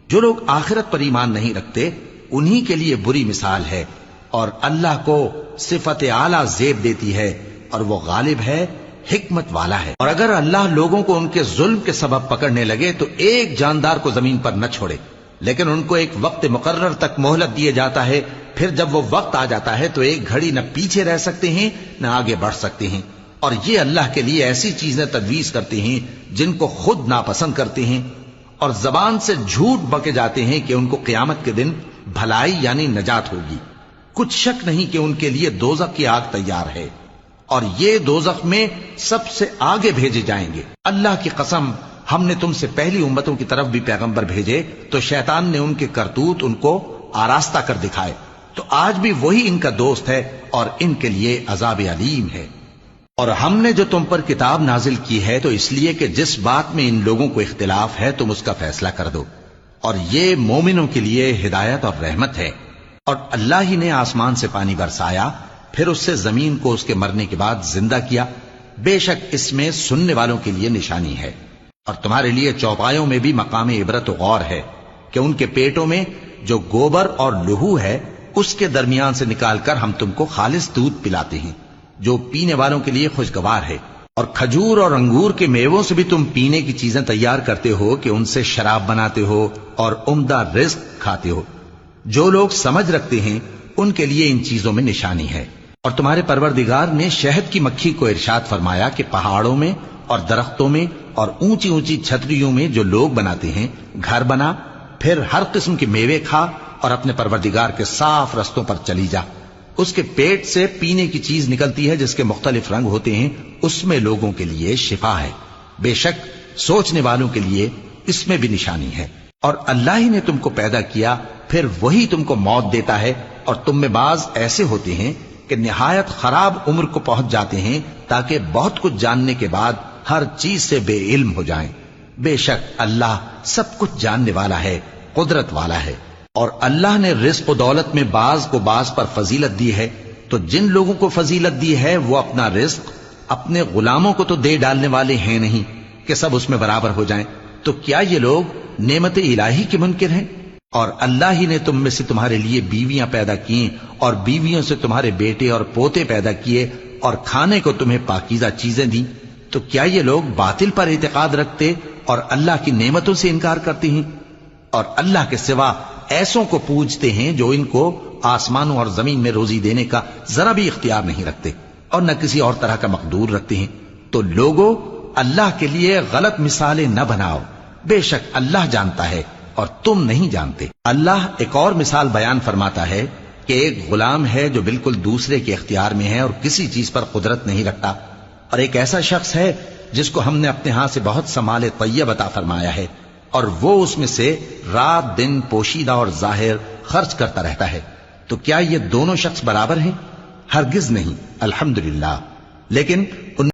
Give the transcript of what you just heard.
جو لوگ آخرت پر ایمان نہیں رکھتے انہی کے لیے بری مثال ہے، اور اللہ کو صفت اعلیٰ زیب دیتی ہے، اور وہ غالب ہے، حکمت والا ہے۔ اور اگر اللہ لوگوں کو ان کے ظلم کے سبب پکڑنے لگے تو ایک جاندار کو زمین پر نہ چھوڑے، لیکن ان کو ایک وقت مقرر تک مہلت دیے جاتا ہے، پھر جب وہ وقت آ جاتا ہے تو ایک گھڑی نہ پیچھے رہ سکتے ہیں نہ آگے بڑھ سکتے ہیں۔ اور یہ اللہ کے لیے ایسی چیزیں تجویز کرتے ہیں جن کو خود ناپسند کرتے ہیں، اور زبان سے جھوٹ بکے جاتے ہیں کہ ان کو قیامت کے دن بھلائی یعنی نجات ہوگی۔ کچھ شک نہیں کہ ان کے لیے دوزخ کی آگ تیار ہے، اور یہ دوزخ میں سب سے آگے بھیجے جائیں گے۔ اللہ کی قسم، ہم نے تم سے پہلی امتوں کی طرف بھی پیغمبر بھیجے تو شیطان نے ان کے کرتوت ان کو آراستہ کر دکھائے، تو آج بھی وہی ان کا دوست ہے اور ان کے لیے عذاب علیم ہے۔ اور ہم نے جو تم پر کتاب نازل کی ہے تو اس لیے کہ جس بات میں ان لوگوں کو اختلاف ہے تم اس کا فیصلہ کر دو، اور یہ مومنوں کے لیے ہدایت اور رحمت ہے۔ اور اللہ ہی نے آسمان سے پانی برسایا، پھر اس سے زمین کو اس کے مرنے کے بعد زندہ کیا، بے شک اس میں سننے والوں کے لیے نشانی ہے۔ اور تمہارے لیے چوپایوں میں بھی مقام عبرت و غور ہے کہ ان کے پیٹوں میں جو گوبر اور لہو ہے اس کے درمیان سے نکال کر ہم تم کو خالص دودھ پلاتے ہیں جو پینے والوں کے لیے خوشگوار ہے، اور کھجور اور انگور کے میووں سے بھی تم پینے کی چیزیں تیار کرتے ہو کہ ان سے شراب بناتے ہو اور عمدہ رزق کھاتے ہو۔ جو لوگ سمجھ رکھتے ہیں ان کے لیے ان چیزوں میں نشانی ہے۔ اور تمہارے پروردگار نے شہد کی مکھی کو ارشاد فرمایا کہ پہاڑوں میں اور درختوں میں اور اونچی اونچی چھتریوں میں جو لوگ بناتے ہیں گھر بنا، پھر ہر قسم کے میوے کھا اور اپنے پروردگار کے صاف رستوں پر چلی جا۔ اس کے پیٹ سے پینے کی چیز نکلتی ہے جس کے مختلف رنگ ہوتے ہیں، اس میں لوگوں کے لیے شفا ہے، بے شک سوچنے والوں کے لیے اس میں بھی نشانی ہے۔ اور اللہ ہی نے تم کو پیدا کیا، پھر وہی تم کو موت دیتا ہے، اور تم میں بعض ایسے ہوتے ہیں کہ نہایت خراب عمر کو پہنچ جاتے ہیں تاکہ بہت کچھ جاننے کے بعد ہر چیز سے بے علم ہو جائیں۔ بے شک اللہ سب کچھ جاننے والا ہے، قدرت والا ہے۔ اور اللہ نے رزق و دولت میں بعض کو بعض پر فضیلت دی ہے، تو جن لوگوں کو فضیلت دی ہے وہ اپنا رزق اپنے غلاموں کو تو دے ڈالنے والے ہیں نہیں کہ سب اس میں برابر ہو جائیں، تو کیا یہ لوگ نعمت الہی کے منکر ہیں؟ اور اللہ ہی نے تم میں سے تمہارے لیے بیویاں پیدا کی اور بیویوں سے تمہارے بیٹے اور پوتے پیدا کیے اور کھانے کو تمہیں پاکیزہ چیزیں دیں، تو کیا یہ لوگ باطل پر اعتقاد رکھتے اور اللہ کی نعمتوں سے انکار کرتے ہیں؟ اور اللہ کے سوا ایسوں کو پوجتے ہیں جو ان کو آسمانوں اور زمین میں روزی دینے کا ذرا بھی اختیار نہیں رکھتے اور نہ کسی اور طرح کا مقدور رکھتے ہیں۔ تو لوگوں، اللہ کے لیے غلط مثالیں نہ بناؤ، بے شک اللہ جانتا ہے اور تم نہیں جانتے۔ اللہ ایک اور مثال بیان فرماتا ہے کہ ایک غلام ہے جو بالکل دوسرے کے اختیار میں ہے اور کسی چیز پر قدرت نہیں رکھتا، اور ایک ایسا شخص ہے جس کو ہم نے اپنے ہاں سے بہت سا مال طیب عطا فرمایا ہے اور وہ اس میں سے رات دن پوشیدہ اور ظاہر خرچ کرتا رہتا ہے، تو کیا یہ دونوں شخص برابر ہیں؟ ہرگز نہیں، الحمدللہ۔ لیکن ان